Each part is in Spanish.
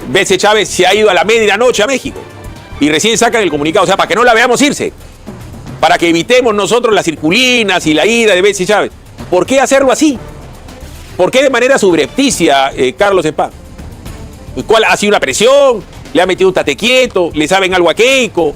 Betsy Chávez se ha ido a la medianoche a México y recién sacan el comunicado, o sea, para que no la veamos irse, para que evitemos nosotros las circulinas y la ida de Betsy Chávez. ¿Por qué hacerlo así? ¿Por qué de manera subrepticia, Carlos Spa? ¿Cuál ha sido una presión? ¿Le ha metido un tate quieto? ¿Le saben algo a Keiko?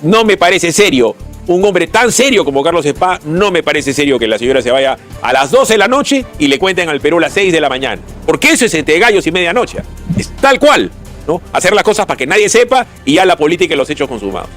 No me parece serio. Un hombre tan serio como Carlos Spa, no me parece serio que la señora se vaya a las 12 de la noche y le cuenten al Perú a las 6 de la mañana. Porque eso es entre gallos y medianoche. Es tal cual, ¿no? Hacer las cosas para que nadie sepa y ya la política y los hechos consumados.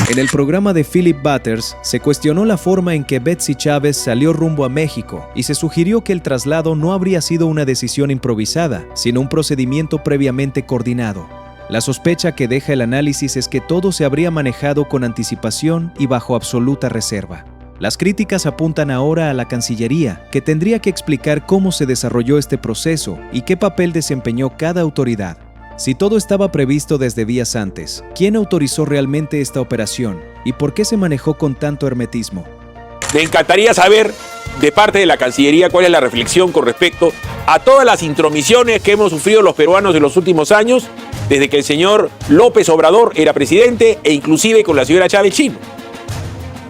En el programa de Philip Butters se cuestionó la forma en que Betsy Chávez salió rumbo a México y se sugirió que el traslado no habría sido una decisión improvisada, sino un procedimiento previamente coordinado. La sospecha que deja el análisis es que todo se habría manejado con anticipación y bajo absoluta reserva. Las críticas apuntan ahora a la Cancillería, que tendría que explicar cómo se desarrolló este proceso y qué papel desempeñó cada autoridad. Si todo estaba previsto desde días antes, ¿quién autorizó realmente esta operación y por qué se manejó con tanto hermetismo? Me encantaría saber de parte de la Cancillería cuál es la reflexión con respecto a todas las intromisiones que hemos sufrido los peruanos en los últimos años, desde que el señor López Obrador era presidente e inclusive con la señora Chávez Chino.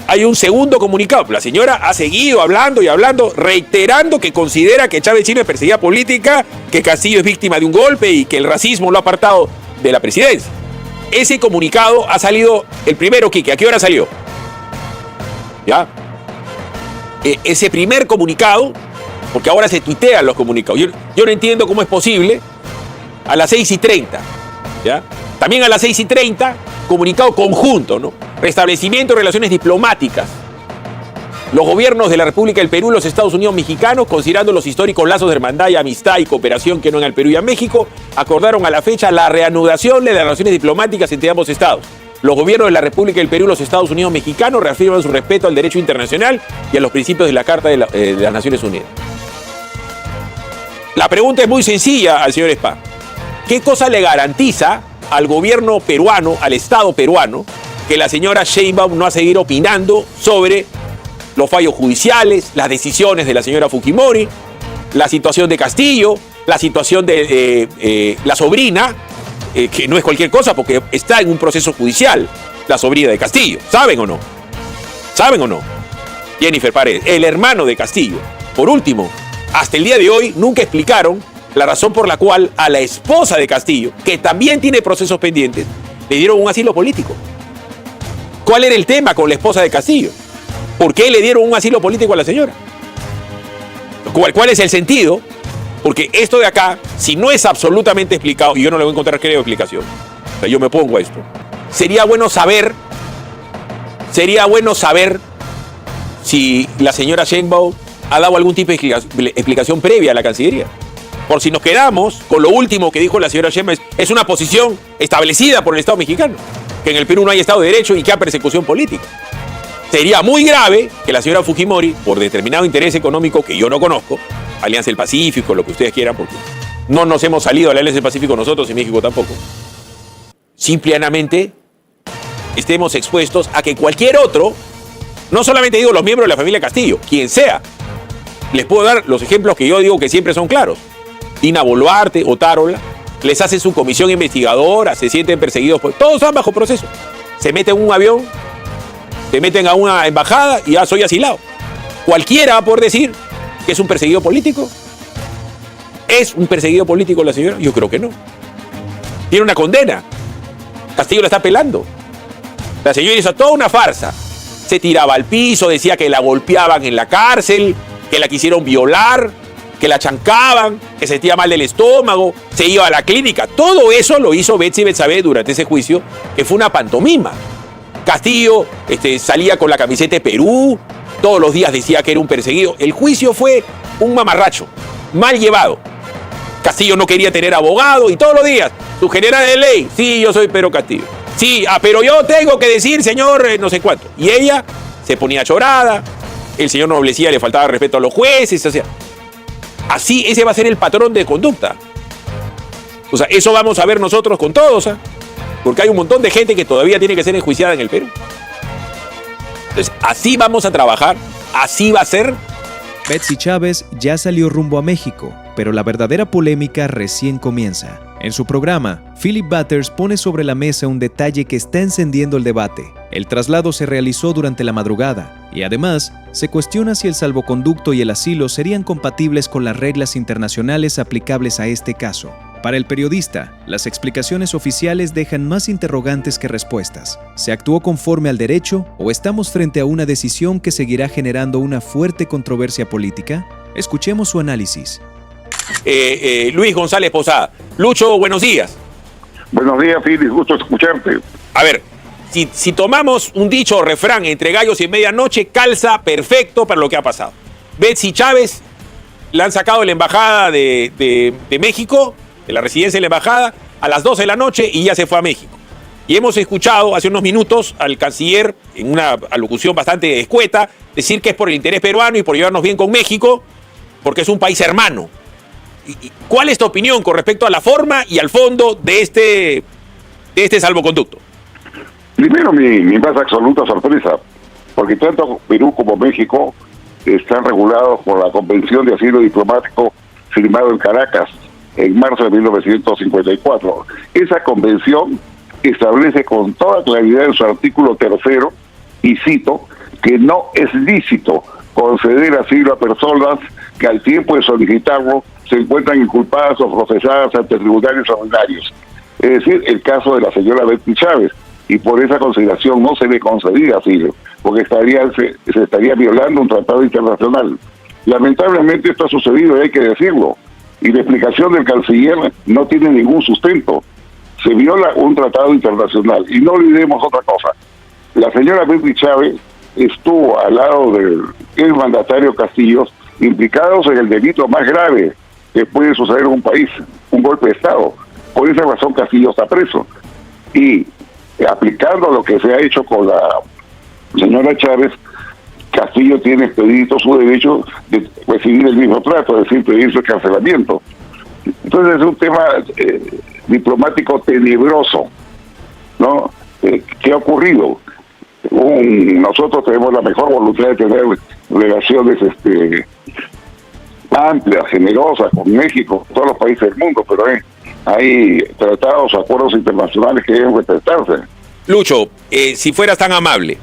Hay un segundo comunicado. La señora ha seguido hablando y hablando, reiterando que considera que Chávez Chino es perseguida política, que Castillo es víctima de un golpe y que el racismo lo ha apartado de la presidencia. Ese comunicado ha salido el primero, Quique. ¿A qué hora salió? ¿Ya? Ese primer comunicado, porque ahora se tuitean los comunicados. Yo no entiendo cómo es posible a las 6:30, ¿ya? También a las 6:30, comunicado conjunto, ¿no? Restablecimiento de relaciones diplomáticas. Los gobiernos de la República del Perú y los Estados Unidos mexicanos, considerando los históricos lazos de hermandad y amistad y cooperación que no en el Perú y a México, acordaron a la fecha la reanudación de las relaciones diplomáticas entre ambos estados. Los gobiernos de la República del Perú y los Estados Unidos mexicanos reafirman su respeto al derecho internacional y a los principios de la Carta de las Naciones Unidas. La pregunta es muy sencilla al señor Spa. ¿Qué cosa le garantiza al gobierno peruano, al Estado peruano, que la señora Sheinbaum no va a seguir opinando sobre los fallos judiciales, las decisiones de la señora Fujimori, la situación de Castillo, la situación de la sobrina, que no es cualquier cosa porque está en un proceso judicial, la sobrina de Castillo? ¿Saben o no? ¿Saben o no? Jennifer Paredes, el hermano de Castillo. Por último, hasta el día de hoy nunca explicaron la razón por la cual a la esposa de Castillo, que también tiene procesos pendientes, le dieron un asilo político. ¿Cuál era el tema con la esposa de Castillo? ¿Por qué le dieron un asilo político a la señora? ¿Cuál es el sentido? Porque esto de acá, si no es absolutamente explicado, y yo no le voy a encontrar creo explicación, o sea, yo me pongo a esto, sería bueno saber si la señora Sheinbaum ha dado algún tipo de explicación previa a la Cancillería. Por si nos quedamos con lo último que dijo la señora Sheinbaum, es una posición establecida por el Estado mexicano, que en el Perú no hay Estado de Derecho y que hay persecución política. Sería muy grave que la señora Fujimori, por determinado interés económico que yo no conozco, Alianza del Pacífico, lo que ustedes quieran, porque no nos hemos salido de la Alianza del Pacífico nosotros y México tampoco, simplemente estemos expuestos a que cualquier otro, no solamente digo los miembros de la familia Castillo, quien sea, les puedo dar los ejemplos que yo digo que siempre son claros. Dina Boluarte, Otárola, les hace su comisión investigadora, se sienten perseguidos, todos están bajo proceso. Se meten en un avión, se meten a una embajada y ya soy asilado. Cualquiera va a poder decir que es un perseguido político. ¿Es un perseguido político la señora? Yo creo que no. Tiene una condena. Castillo la está apelando. La señora hizo toda una farsa. Se tiraba al piso, decía que la golpeaban en la cárcel, que la quisieron violar, que la chancaban, que se sentía mal del estómago, se iba a la clínica. Todo eso lo hizo Betsy Betsabé durante ese juicio, que fue una pantomima. Castillo salía con la camiseta de Perú, todos los días decía que era un perseguido. El juicio fue un mamarracho, mal llevado. Castillo no quería tener abogado y todos los días, su general de ley, sí, yo soy Pedro Castillo. Sí, pero yo tengo que decir, señor, no sé cuánto. Y ella se ponía chorada, el señor Noblecía le faltaba respeto a los jueces, o sea, así ese va a ser el patrón de conducta. O sea, eso vamos a ver nosotros con todos, ¿eh? Porque hay un montón de gente que todavía tiene que ser enjuiciada en el Perú. Entonces, así vamos a trabajar, así va a ser. Betsy Chávez ya salió rumbo a México pero la verdadera polémica recién comienza. En su programa, Philip Butters pone sobre la mesa un detalle que está encendiendo el debate. El traslado se realizó durante la madrugada y además se cuestiona si el salvoconducto y el asilo serían compatibles con las reglas internacionales aplicables a este caso. Para el periodista, las explicaciones oficiales dejan más interrogantes que respuestas. ¿Se actuó conforme al derecho o estamos frente a una decisión que seguirá generando una fuerte controversia política? Escuchemos su análisis. Luis González Posada. Lucho, buenos días. Buenos días, Philip, gusto escucharte. A ver, si tomamos un dicho o refrán entre gallos y medianoche, calza perfecto para lo que ha pasado. Betsy Chávez la han sacado de la embajada de México, de la residencia de la embajada, a las 12 de la noche y ya se fue a México. Y hemos escuchado hace unos minutos al canciller, en una alocución bastante escueta, decir que es por el interés peruano y por llevarnos bien con México, porque es un país hermano. ¿Cuál es tu opinión con respecto a la forma y al fondo de este salvoconducto? Primero, mi más absoluta sorpresa, porque tanto Perú como México están regulados por la Convención de Asilo Diplomático firmado en Caracas en marzo de 1954. Esa convención establece con toda claridad en su artículo 3, y cito, que no es lícito conceder asilo a personas que al tiempo de solicitarlo se encuentran inculpadas o procesadas ante tribunales ordinarios. Es decir, el caso de la señora Betsy Chávez, y por esa consideración no se le concedía asilo, porque se estaría violando un tratado internacional. Lamentablemente esto ha sucedido y hay que decirlo, y la explicación del canciller no tiene ningún sustento. Se viola un tratado internacional, y no olvidemos otra cosa. La señora Betsy Chávez estuvo al lado del mandatario Castillo, implicados en el delito más grave que puede suceder en un país, un golpe de Estado. Por esa razón Castillo está preso. Y aplicando lo que se ha hecho con la señora Chávez, Castillo tiene expedito su derecho de recibir el mismo trato, es decir, pedir su encarcelamiento. Entonces es un tema diplomático tenebroso, ¿no? ¿Qué ha ocurrido? Nosotros tenemos la mejor voluntad de tener relaciones amplias, generosas con México, con todos los países del mundo, pero hay tratados, acuerdos internacionales que deben respetarse. Lucho, si fueras tan amable,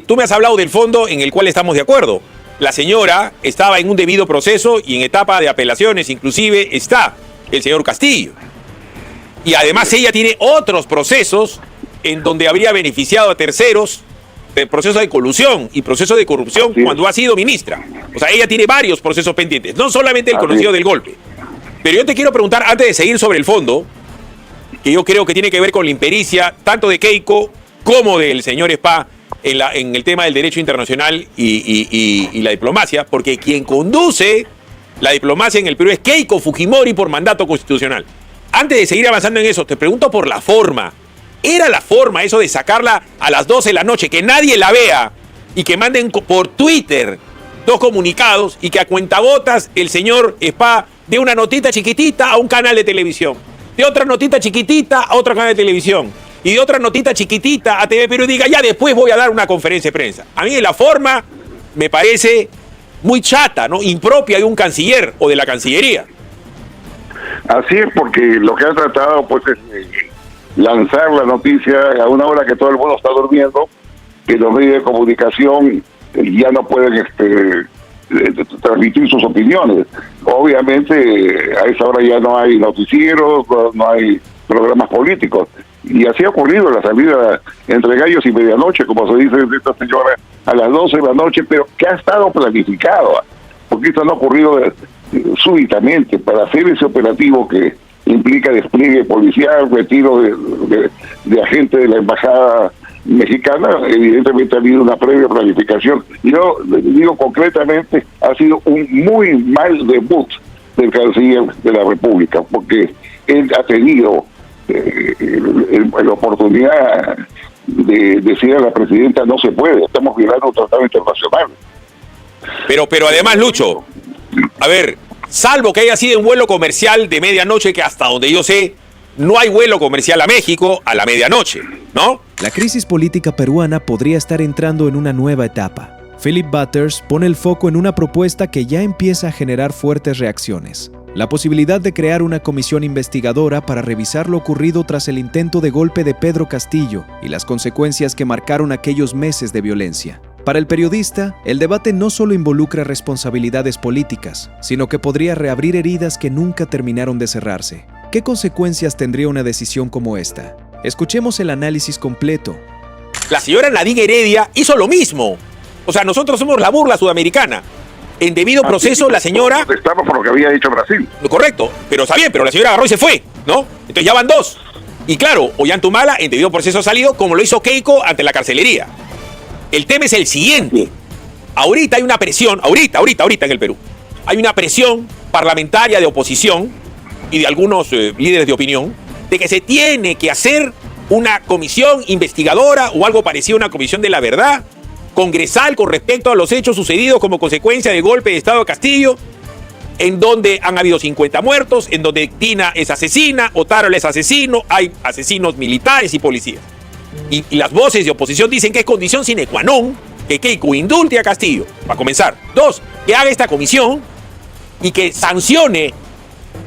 tú me has hablado del fondo en el cual estamos de acuerdo. La señora estaba en un debido proceso y en etapa de apelaciones, inclusive está el señor Castillo. Y además ella tiene otros procesos en donde habría beneficiado a terceros, procesos de colusión y procesos de corrupción cuando ha sido ministra. O sea, ella tiene varios procesos pendientes, no solamente el conocido del golpe. Pero yo te quiero preguntar, antes de seguir sobre el fondo, que yo creo que tiene que ver con la impericia tanto de Keiko como del señor Spa en el tema del derecho internacional y la diplomacia, porque quien conduce la diplomacia en el Perú es Keiko Fujimori por mandato constitucional. Antes de seguir avanzando en eso, te pregunto por la forma. ¿Era la forma eso de sacarla a las 12 de la noche, que nadie la vea y que manden por Twitter 2 comunicados y que a cuentagotas el señor Spa dé una notita chiquitita a un canal de televisión, de otra notita chiquitita a otro canal de televisión y de otra notita chiquitita a TV Perú y diga, ya después voy a dar una conferencia de prensa? A mí la forma me parece muy chata, ¿no? Impropia de un canciller o de la Cancillería. Así es, porque lo que han tratado pues es lanzar la noticia a una hora que todo el mundo está durmiendo, que los medios de comunicación ya no pueden transmitir sus opiniones. Obviamente a esa hora ya no hay noticieros, no hay programas políticos, y así ha ocurrido la salida entre gallos y medianoche, como se dice de esta señora, a las 12 de la noche, pero que ha estado planificado, porque esto no ha ocurrido súbitamente. Para hacer ese operativo que implica despliegue policial, retiro de agentes de la embajada mexicana, evidentemente ha habido una previa planificación. Yo digo concretamente, ha sido un muy mal debut del canciller de la República, porque él ha tenido la oportunidad de decir a la presidenta, no se puede, estamos violando un tratado internacional. Pero además, Lucho, a ver, salvo que haya sido un vuelo comercial de medianoche, que hasta donde yo sé, no hay vuelo comercial a México a la medianoche, ¿no? La crisis política peruana podría estar entrando en una nueva etapa. Philip Butters pone el foco en una propuesta que ya empieza a generar fuertes reacciones. la posibilidad de crear una comisión investigadora para revisar lo ocurrido tras el intento de golpe de Pedro Castillo y las consecuencias que marcaron aquellos meses de violencia. Para el periodista, el debate no solo involucra responsabilidades políticas, sino que podría reabrir heridas que nunca terminaron de cerrarse. ¿Qué consecuencias tendría una decisión como esta? Escuchemos el análisis completo. La señora Nadine Heredia hizo lo mismo. O sea, nosotros somos la burla sudamericana. En debido proceso, la señora... Estamos por lo que había dicho Brasil. Correcto, pero está bien, pero la señora agarró y se fue, ¿no? Entonces ya van dos. Y claro, Ollantumala en debido proceso ha salido como lo hizo Keiko ante la carcelería. El tema es el siguiente. Ahorita hay una presión, ahorita en el Perú, hay una presión parlamentaria de oposición y de algunos líderes de opinión de que se tiene que hacer una comisión investigadora o algo parecido a una comisión de la verdad congresal con respecto a los hechos sucedidos como consecuencia del golpe de Estado de Castillo, en donde han habido 50 muertos, en donde Dina es asesina, Otárola es asesino, hay asesinos militares y policías. Y las voces de oposición dicen que es condición sine qua non que Keiko indulte a Castillo, para comenzar. Dos, que haga esta comisión y que sancione,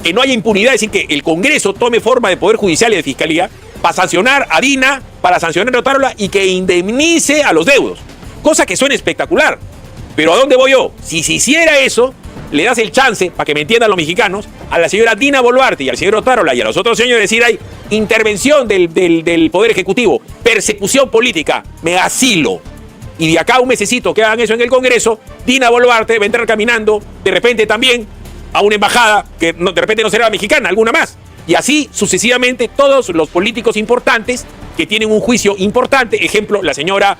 que no haya impunidad, es decir, que el Congreso tome forma de Poder Judicial y de Fiscalía para sancionar a Dina, para sancionar a Otárola y que indemnice a los deudos. Cosa que suena espectacular. Pero ¿a dónde voy yo? Si se hiciera eso, le das el chance, para que me entiendan los mexicanos, a la señora Dina Boluarte y al señor Otárola y a los otros señores decir, hay intervención del Poder Ejecutivo, persecución política, me asilo. Y de acá a un mesecito que hagan eso en el Congreso, Dina Boluarte va a entrar caminando, de repente también, a una embajada que de repente no será mexicana, alguna más. Y así sucesivamente todos los políticos importantes que tienen un juicio importante, ejemplo, la señora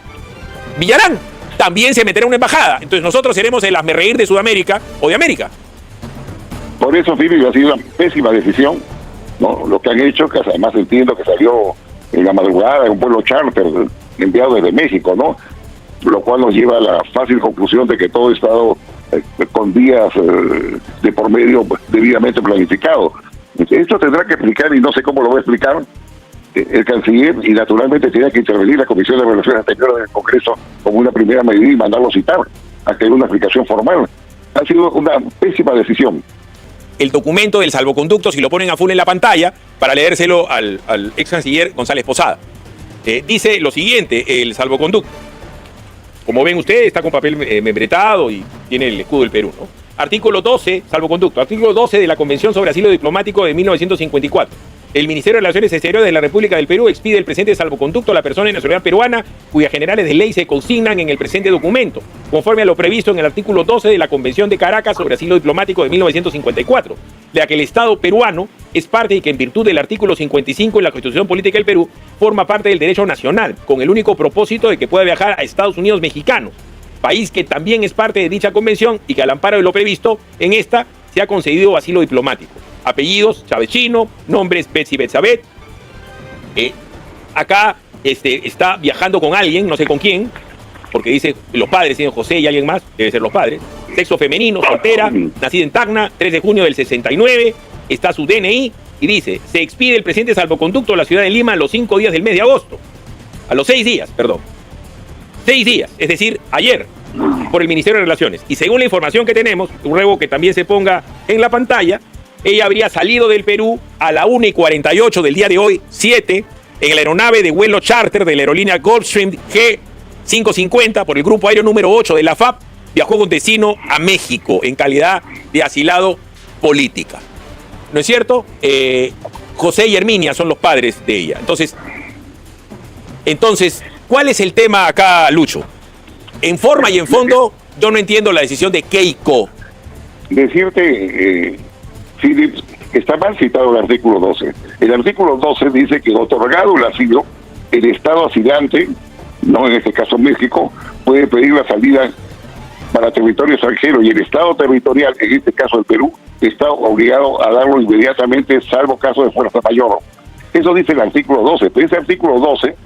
Villarán, también se meterá en una embajada. Entonces nosotros seremos el hazmerreír de Sudamérica o de América. Por eso, Filipe, ha sido una pésima decisión, ¿no? Lo que han hecho, que además entiendo que salió en la madrugada de un vuelo charter enviado desde México, ¿no? Lo cual nos lleva a la fácil conclusión de que todo ha estado con días de por medio debidamente planificado. Esto tendrá que explicar, y no sé cómo lo va a explicar, el canciller, y naturalmente tiene que intervenir la Comisión de Relaciones Exteriores del Congreso como una primera medida y mandarlo a citar a que haya una explicación formal. Ha sido una pésima decisión. El documento del salvoconducto, si lo ponen a full en la pantalla, para leérselo al ex canciller González Posada. Dice lo siguiente, el salvoconducto. Como ven ustedes, está con papel membretado y tiene el escudo del Perú, ¿no? Artículo 12, salvoconducto. Artículo 12 de la Convención sobre Asilo Diplomático de 1954. El Ministerio de Relaciones Exteriores de la República del Perú expide el presente salvoconducto a la persona de nacionalidad peruana cuyas generales de ley se consignan en el presente documento, conforme a lo previsto en el artículo 12 de la Convención de Caracas sobre Asilo Diplomático de 1954, de la que el Estado peruano es parte y que en virtud del artículo 55 de la Constitución Política del Perú forma parte del derecho nacional, con el único propósito de que pueda viajar a Estados Unidos mexicanos, país que también es parte de dicha convención y que al amparo de lo previsto en esta se ha concedido asilo diplomático. Apellidos, Chávez Chino, nombres, Betsy Betsabet. Acá está viajando con alguien, no sé con quién, porque dice los padres, tienen José y alguien más, debe ser los padres. Sexo femenino, soltera, nacida en Tacna, 3 de junio del 69, está su DNI y dice, se expide el presente salvoconducto a la ciudad de Lima a los 5 días del mes de agosto. A los 6 días, perdón. 6 días, es decir, ayer, por el Ministerio de Relaciones. Y según la información que tenemos, ruego que también se ponga en la pantalla, ella habría salido del Perú a la 1:48 del día de hoy, 7, en la aeronave de vuelo charter de la aerolínea Gulfstream G550 por el grupo aéreo número 8 de la FAP, viajó con destino a México en calidad de asilado política. ¿No es cierto? José y Herminia son los padres de ella. Entonces, ¿cuál es el tema acá, Lucho? En forma y en fondo, yo no entiendo la decisión de Keiko. Decirte, Philip, está mal citado el artículo 12. El artículo 12 dice que otorgado el asilo, el Estado asilante, no en este caso México, puede pedir la salida para territorio extranjero y el Estado territorial, en este caso el Perú, está obligado a darlo inmediatamente, salvo caso de fuerza mayor. Eso dice el artículo 12, pero ese artículo 12,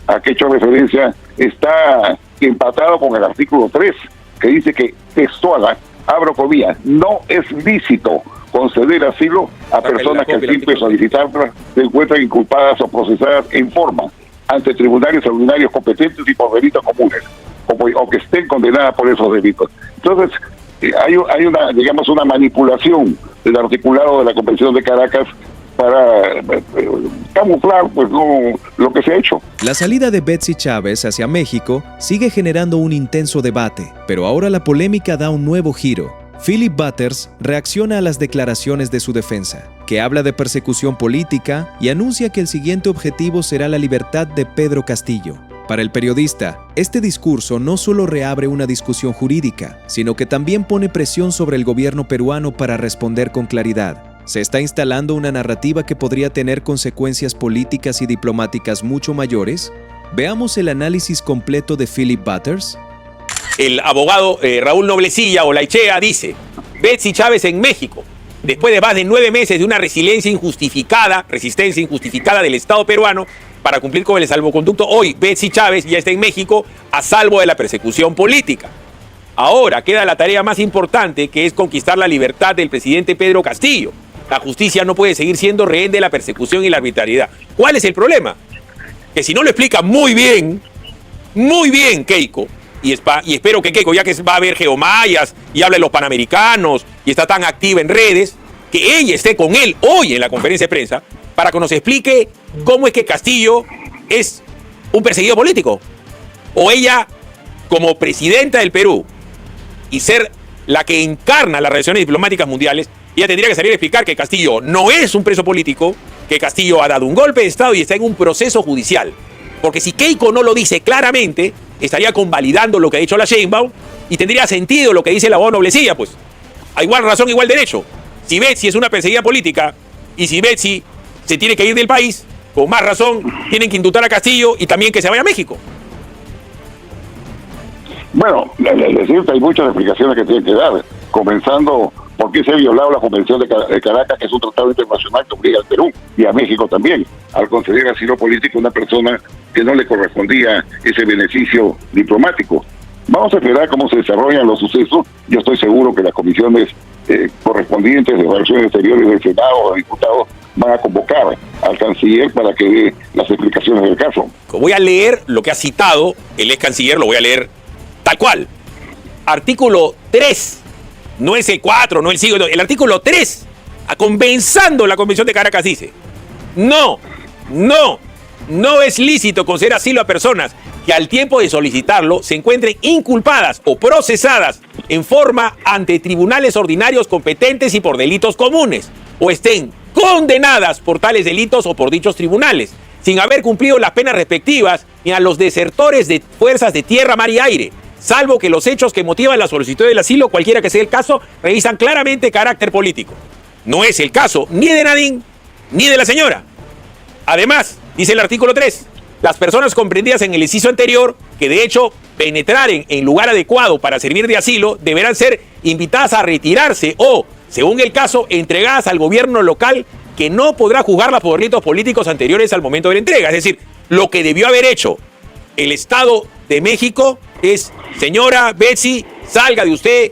a que he hecho referencia, está empatado con el artículo 3, que dice que textual, abro comillas, no es lícito conceder asilo a personas que al simple solicitarlas se encuentran inculpadas o procesadas en forma ante tribunales extraordinarios competentes y por delitos comunes, o que estén condenadas por esos delitos. Entonces, hay una, digamos, una manipulación el articulado de la Convención de Caracas para camuflar pues lo que se ha hecho. La salida de Betsy Chávez hacia México sigue generando un intenso debate, pero ahora la polémica da un nuevo giro. Philip Butters reacciona a las declaraciones de su defensa, que habla de persecución política y anuncia que el siguiente objetivo será la libertad de Pedro Castillo. Para el periodista, este discurso no solo reabre una discusión jurídica, sino que también pone presión sobre el gobierno peruano para responder con claridad. ¿Se está instalando una narrativa que podría tener consecuencias políticas y diplomáticas mucho mayores? Veamos el análisis completo de Philip Butters. El abogado Raúl Noblecilla Olaichea dice: Betsy Chávez en México, después de más de 9 meses de una resistencia injustificada del Estado peruano para cumplir con el salvoconducto, hoy Betsy Chávez ya está en México a salvo de la persecución política. Ahora queda la tarea más importante, que es conquistar la libertad del presidente Pedro Castillo. La justicia no puede seguir siendo rehén de la persecución y la arbitrariedad. ¿Cuál es el problema? Que si no lo explica muy bien Keiko, y espero que Keiko, ya que va a ver geomayas y habla de los panamericanos y está tan activa en redes, que ella esté con él hoy en la conferencia de prensa para que nos explique cómo es que Castillo es un perseguido político. O ella, como presidenta del Perú y ser la que encarna las relaciones diplomáticas mundiales, ella tendría que salir a explicar que Castillo no es un preso político, que Castillo ha dado un golpe de Estado y está en un proceso judicial. Porque si Keiko no lo dice claramente, estaría convalidando lo que ha dicho la Sheinbaum y tendría sentido lo que dice el abogado Noblecilla, pues. A igual razón, igual derecho. Si Betsy es una perseguida política y si Betsy se tiene que ir del país, con más razón tienen que indultar a Castillo y también que se vaya a México. Bueno, es decir, hay muchas explicaciones que tienen que dar, comenzando por qué se ha violado la Convención de Caracas, que es un tratado internacional que obliga al Perú y a México también, al conceder asilo político a una persona que no le correspondía ese beneficio diplomático. Vamos a esperar cómo se desarrollan los sucesos. Yo estoy seguro que las comisiones correspondientes de Relaciones Exteriores del Senado o de Diputados van a convocar al canciller para que dé las explicaciones del caso. Voy a leer lo que ha citado el ex canciller, lo voy a leer tal cual. Artículo 3, no es el 4, no el 5, el artículo 3, comenzando la Convención de Caracas, dice: no es lícito conceder asilo a personas que al tiempo de solicitarlo se encuentren inculpadas o procesadas en forma ante tribunales ordinarios competentes y por delitos comunes, o estén condenadas por tales delitos o por dichos tribunales, sin haber cumplido las penas respectivas, ni a los desertores de fuerzas de tierra, mar y aire, salvo que los hechos que motivan la solicitud del asilo, cualquiera que sea el caso, revisan claramente carácter político. No es el caso ni de Nadine ni de la señora. Además, dice el artículo 3, las personas comprendidas en el inciso anterior, que de hecho penetraren en lugar adecuado para servir de asilo, deberán ser invitadas a retirarse o, según el caso, entregadas al gobierno local, que no podrá juzgarlas por delitos políticos anteriores al momento de la entrega. Es decir, lo que debió haber hecho el Estado de México es: señora Betsy, salga de usted,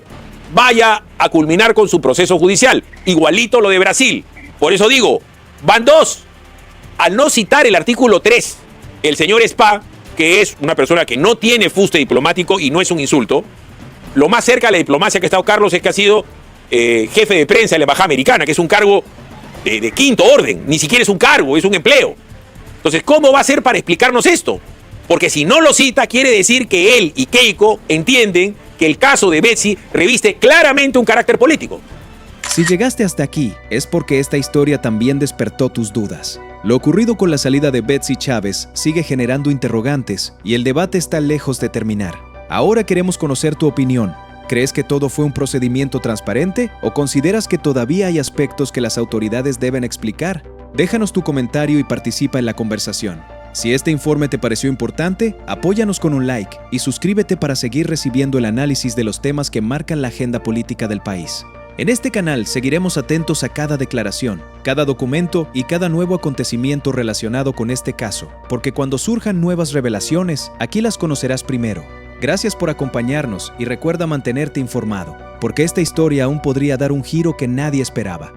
vaya a culminar con su proceso judicial. Igualito lo de Brasil. Por eso digo, van dos. Al no citar el artículo 3, el señor Spa, que es una persona que no tiene fuste diplomático y no es un insulto, lo más cerca de la diplomacia que ha estado Carlos es que ha sido jefe de prensa de la Embajada Americana, que es un cargo de quinto orden, ni siquiera es un cargo, es un empleo. Entonces, ¿cómo va a ser para explicarnos esto? Porque si no lo cita, quiere decir que él y Keiko entienden que el caso de Betsy reviste claramente un carácter político. Si llegaste hasta aquí, es porque esta historia también despertó tus dudas. Lo ocurrido con la salida de Betsy Chávez sigue generando interrogantes y el debate está lejos de terminar. Ahora queremos conocer tu opinión. ¿Crees que todo fue un procedimiento transparente o consideras que todavía hay aspectos que las autoridades deben explicar? Déjanos tu comentario y participa en la conversación. Si este informe te pareció importante, apóyanos con un like y suscríbete para seguir recibiendo el análisis de los temas que marcan la agenda política del país. En este canal seguiremos atentos a cada declaración, cada documento y cada nuevo acontecimiento relacionado con este caso, porque cuando surjan nuevas revelaciones, aquí las conocerás primero. Gracias por acompañarnos y recuerda mantenerte informado, porque esta historia aún podría dar un giro que nadie esperaba.